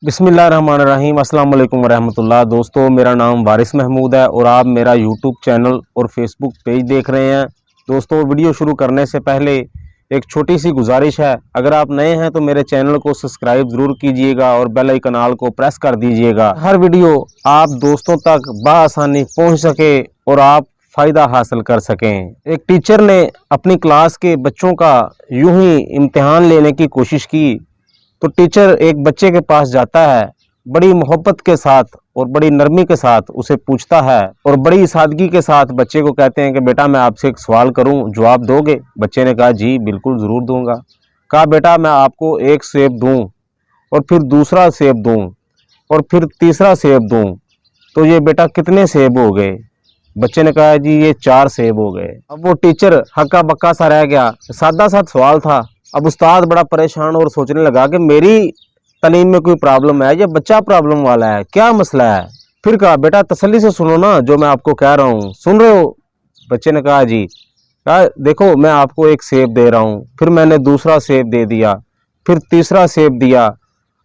बिस्मिल्लाहिर्रहमानिर्रहीम अस्सलाम वालेकुम वरहमतुल्लाह। दोस्तों, मेरा नाम वारिस महमूद है और आप मेरा यूट्यूब चैनल और फेसबुक पेज देख रहे हैं। दोस्तों, वीडियो शुरू करने से पहले एक छोटी सी गुजारिश है, अगर आप नए हैं तो मेरे चैनल को सब्सक्राइब ज़रूर कीजिएगा और बेल आइकन को प्रेस कर दीजिएगा। हर वीडियो आप दोस्तों तक बआसानी पहुँच सके और आप फ़ायदा हासिल कर सकें। एक टीचर ने अपनी क्लास के बच्चों का यूं ही इम्तिहान लेने की कोशिश की तो टीचर एक बच्चे के पास जाता है, बड़ी मोहब्बत के साथ और बड़ी नरमी के साथ उसे पूछता है और बड़ी सादगी के साथ बच्चे को कहते हैं कि बेटा मैं आपसे एक सवाल करूं, जवाब दोगे? बच्चे ने कहा जी बिल्कुल ज़रूर दूंगा। कहा बेटा मैं आपको एक सेब दूं और फिर दूसरा सेब दूं और फिर तीसरा सेब दूं तो ये बेटा कितने सेब हो गए? बच्चे ने कहा जी ये 4 सेब हो गए। अब वो टीचर हक्का बक्का सा रह गया, सादा सा सवाल था। अब उस्ताद बड़ा परेशान और सोचने लगा कि मेरी तालीम में कोई प्रॉब्लम है या बच्चा प्रॉब्लम वाला है, क्या मसला है? फिर कहा बेटा तसल्ली से सुनो ना जो मैं आपको कह रहा हूँ, सुन रहे हो? बच्चे ने कहा जी। कहा देखो मैं आपको एक सेब दे रहा हूँ, फिर मैंने दूसरा सेब दे दिया, फिर तीसरा सेब दिया,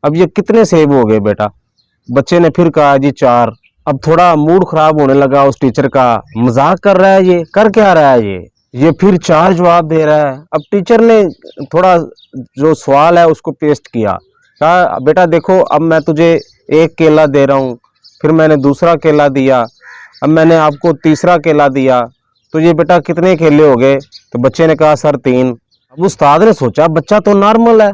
अब ये कितने सेब हो गए बेटा? बच्चे ने फिर कहा जी 4। अब थोड़ा मूड खराब होने लगा उस टीचर का, मजाक कर रहा है ये, कर क्या रहा है ये फिर 4 जवाब दे रहा है। अब टीचर ने थोड़ा जो सवाल है उसको पेस्ट किया, कहा बेटा देखो अब मैं तुझे एक केला दे रहा हूँ, फिर मैंने दूसरा केला दिया, अब मैंने आपको तीसरा केला दिया, तो ये बेटा कितने केले हो गए? तो बच्चे ने कहा सर 3। अब उस्ताद ने सोचा बच्चा तो नॉर्मल है,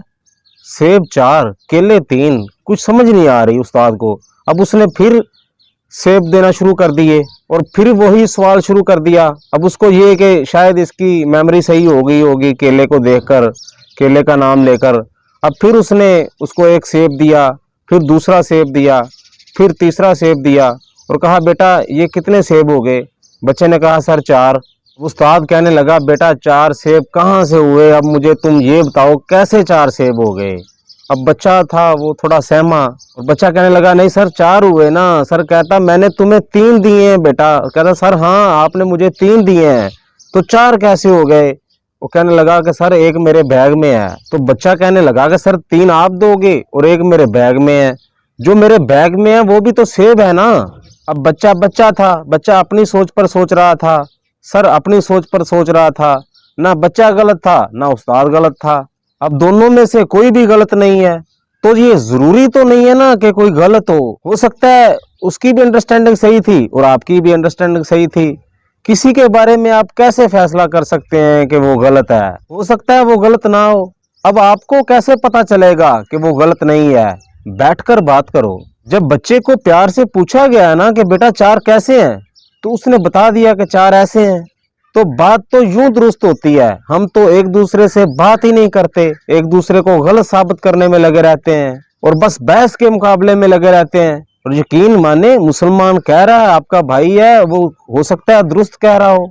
सेब 4 केले 3, कुछ समझ नहीं आ रही उस्ताद को। अब उसने फिर सेब देना शुरू कर दिए और फिर वही सवाल शुरू कर दिया। अब उसको ये कि शायद इसकी मेमोरी सही हो गई होगी केले को देखकर, केले का नाम लेकर। अब फिर उसने उसको एक सेब दिया, फिर दूसरा सेब दिया, फिर तीसरा सेब दिया और कहा बेटा ये कितने सेब हो गए? बच्चे ने कहा सर 4। उस्ताद कहने लगा बेटा 4 सेब कहाँ से हुए? अब मुझे तुम ये बताओ कैसे 4 सेब हो गए? अब बच्चा था वो थोड़ा सहमा और बच्चा कहने लगा नहीं सर 4 हुए ना। सर कहता मैंने तुम्हें 3 दिए हैं बेटा। कहता सर हाँ आपने मुझे 3 दिए हैं, तो 4 कैसे हो गए? वो कहने लगा कि सर एक मेरे बैग में है। तो बच्चा कहने लगा कि सर 3 आप दोगे और एक मेरे बैग में है, जो मेरे बैग में है वो भी तो सेब है ना। अब बच्चा था, बच्चा अपनी सोच पर सोच रहा था, सर अपनी सोच पर सोच रहा था, ना बच्चा गलत था ना उस्ताद गलत था। अब दोनों में से कोई भी गलत नहीं है, तो ये जरूरी तो नहीं है ना कि कोई गलत हो सकता है उसकी भी अंडरस्टैंडिंग सही थी और आपकी भी अंडरस्टैंडिंग सही थी। किसी के बारे में आप कैसे फैसला कर सकते हैं कि वो गलत है? हो सकता है वो गलत ना हो। अब आपको कैसे पता चलेगा कि वो गलत नहीं है? बैठकर बात करो। जब बच्चे को प्यार से पूछा गया ना कि बेटा 4 कैसे हैं, तो उसने बता दिया कि 4 ऐसे हैं, तो बात तो यूं दुरुस्त होती है। हम तो एक दूसरे से बात ही नहीं करते, एक दूसरे को गलत साबित करने में लगे रहते हैं और बस बहस के मुकाबले में लगे रहते हैं। और यकीन माने मुसलमान कह रहा है आपका भाई है, वो हो सकता है दुरुस्त कह रहा हो।